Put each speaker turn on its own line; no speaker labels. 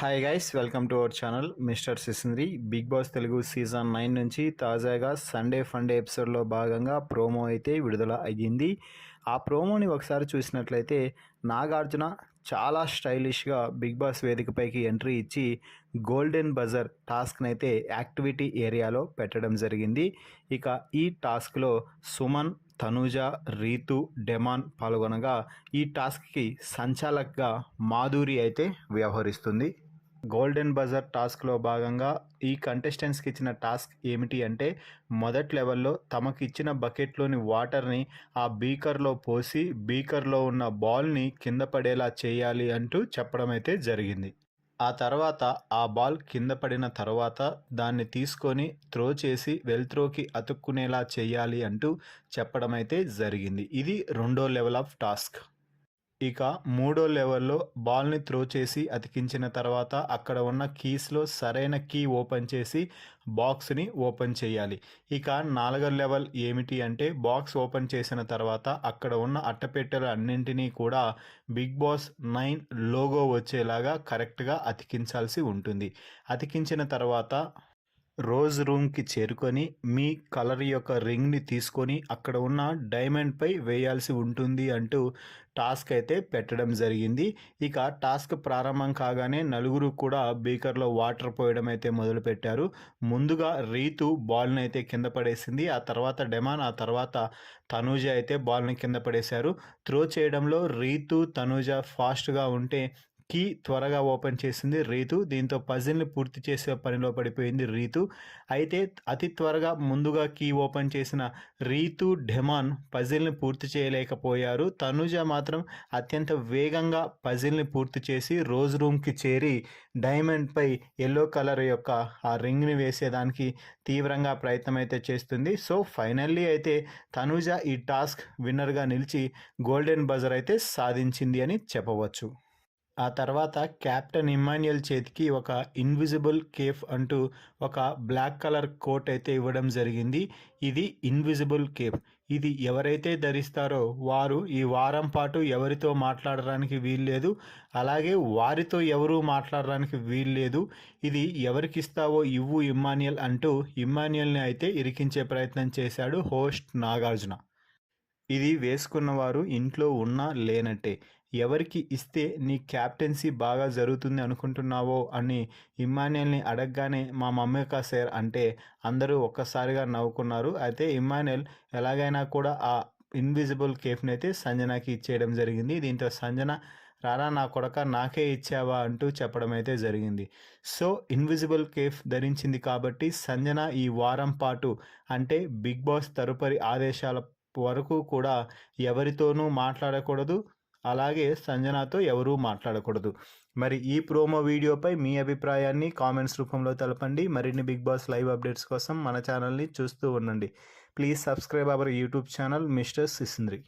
Hi guys, welcome to our channel mister Sisindri. Bigg Boss Telugu season 9 నుంచి తాజాగా Sunday funday ఎపిసోడ్లో భాగంగా ప్రోమో అయితే విడుదల అయ్యింది. ఆ ప్రోమోని ఒకసారి చూసినట్లయితే నాగార్జున చాలా స్టైలిష్గా బిగ్ బాస్ వేదికపైకి ఎంట్రీ ఇచ్చి గోల్డెన్ బజర్ టాస్క్ని అయితే యాక్టివిటీ ఏరియాలో పెట్టడం జరిగింది. ఇక ఈ టాస్క్లో సుమన్, తనూజ, రీతు, డెమాన్ పాల్గొనగా ఈ టాస్క్కి సంచాలక్గా మాధురి అయితే వ్యవహరిస్తుంది. గోల్డెన్ బజర్ టాస్క్లో భాగంగా ఈ కంటెస్టెంట్స్కి ఇచ్చిన టాస్క్ ఏమిటి అంటే, మొదటి లెవెల్లో తమకు ఇచ్చిన బకెట్లోని వాటర్ని ఆ బీకర్లో పోసి బీకర్లో ఉన్న బాల్ని కింద పడేలా చేయాలి అంటూ చెప్పడం అయితే జరిగింది. ఆ తర్వాత ఆ బాల్ కింద పడిన తర్వాత దాన్ని తీసుకొని త్రో చేసి వెల్త్రోకి అతుక్కునేలా చేయాలి అంటూ చెప్పడం అయితే జరిగింది. ఇది రెండో లెవెల్ ఆఫ్ టాస్క్. ఇక మూడో లెవెల్లో బాల్ని త్రో చేసి అతికించిన తర్వాత అక్కడ ఉన్న కీస్లో సరైన కీ ఓపెన్ చేసి బాక్స్ని ఓపెన్ చేయాలి. ఇక నాలుగో లెవెల్ ఏమిటి అంటే, బాక్స్ ఓపెన్ చేసిన తర్వాత అక్కడ ఉన్న అట్టపెట్టెలు అన్నింటినీ కూడా బిగ్ బాస్ 9 లోగో వచ్చేలాగా కరెక్ట్గా అతికించాల్సి ఉంటుంది. అతికించిన తర్వాత రోజ్ రూమ్కి చేరుకొని మీ కలర్ యొక్క రింగ్ని తీసుకొని అక్కడ ఉన్న డైమండ్పై వేయాల్సి ఉంటుంది అంటూ టాస్క్ అయితే పెట్టడం జరిగింది. ఇక టాస్క్ ప్రారంభం కాగానే నలుగురు కూడా బీకర్లో వాటర్ పోయడం అయితే మొదలుపెట్టారు. ముందుగా రీతు బాల్ని అయితే కింద పడేసింది. ఆ తర్వాత డెమాన్, ఆ తర్వాత తనూజ అయితే బాల్ని కింద పడేశారు. త్రో చేయడంలో రీతు, తనూజ ఫాస్ట్గా ఉంటే కీ త్వరగా ఓపెన్ చేసింది రీతు. దీంతో పజిల్ని పూర్తి చేసే పనిలో పడిపోయింది రీతు. అయితే అతి త్వరగా ముందుగా కీ ఓపెన్ చేసిన రీతు, డెమాన్ పజిల్ని పూర్తి చేయలేకపోయారు. తనుజ మాత్రం అత్యంత వేగంగా పజిల్ని పూర్తి చేసి రోజ్ రూమ్కి చేరి డైమండ్పై ఎల్లో కలర్ యొక్క ఆ రింగ్ని వేసేదానికి తీవ్రంగా ప్రయత్నం అయితే చేస్తుంది. సో ఫైనల్లీ అయితే తనుజ ఈ టాస్క్ విన్నర్గా నిలిచి గోల్డెన్ బజర్ అయితే సాధించింది అని చెప్పవచ్చు. ఆ తర్వాత కెప్టెన్ ఇమ్మాన్యుయల్ చేతికి ఒక ఇన్విజిబుల్ కేఫ్ అంటూ ఒక బ్లాక్ కలర్ కోట్ అయితే ఇవ్వడం జరిగింది. ఇది ఇన్విజిబుల్ కేఫ్. ఇది ఎవరైతే ధరిస్తారో వారు ఈ వారం పాటు ఎవరితో మాట్లాడడానికి వీల్లేదు, అలాగే వారితో ఎవరూ మాట్లాడడానికి వీల్లేదు. ఇది ఎవరికి ఇస్తావో ఇవ్వు ఇమ్మాన్యుయల్ అంటూ ఇమ్మాన్యుయల్ని అయితే ఇరికించే ప్రయత్నం చేశాడు హోస్ట్ నాగార్జున. ఇది వేసుకున్నవారు ఇంట్లో ఉన్నా లేనట్టే. ఎవరికి ఇస్తే నీ క్యాప్టెన్సీ బాగా జరుగుతుంది అనుకుంటున్నావో అని ఇమ్మాన్యుయల్ని అడగగానే మా మమ్మీ సార్ అంటే అందరూ ఒక్కసారిగా నవ్వుకున్నారు. అయితే ఇమ్మాన్యుయల్ ఎలాగైనా కూడా ఆ ఇన్విజిబుల్ కేఫ్ని అయితే సంజనాకి ఇచ్చేయడం జరిగింది. దీంతో సంజన రారా నా కొడక నాకే ఇచ్చావా అంటూ చెప్పడం అయితే జరిగింది. సో ఇన్విజిబుల్ కేఫ్ ధరించింది కాబట్టి సంజన ఈ వారం పాటు అంటే బిగ్ బాస్ తదుపరి ఆదేశాల వరకు కూడా ఎవరితోనూ మాట్లాడకూడదు, అలాగే సంజనాతో ఎవరూ మాట్లాడకూడదు. మరి ఈ ప్రోమో వీడియోపై మీ అభిప్రాయాన్ని కామెంట్స్ రూపంలో తెలపండి. మరిన్ని బిగ్ బాస్ లైవ్ అప్డేట్స్ కోసం మన ఛానల్ని చూస్తూ ఉండండి. Please subscribe our YouTube channel mister సిసింద్రి.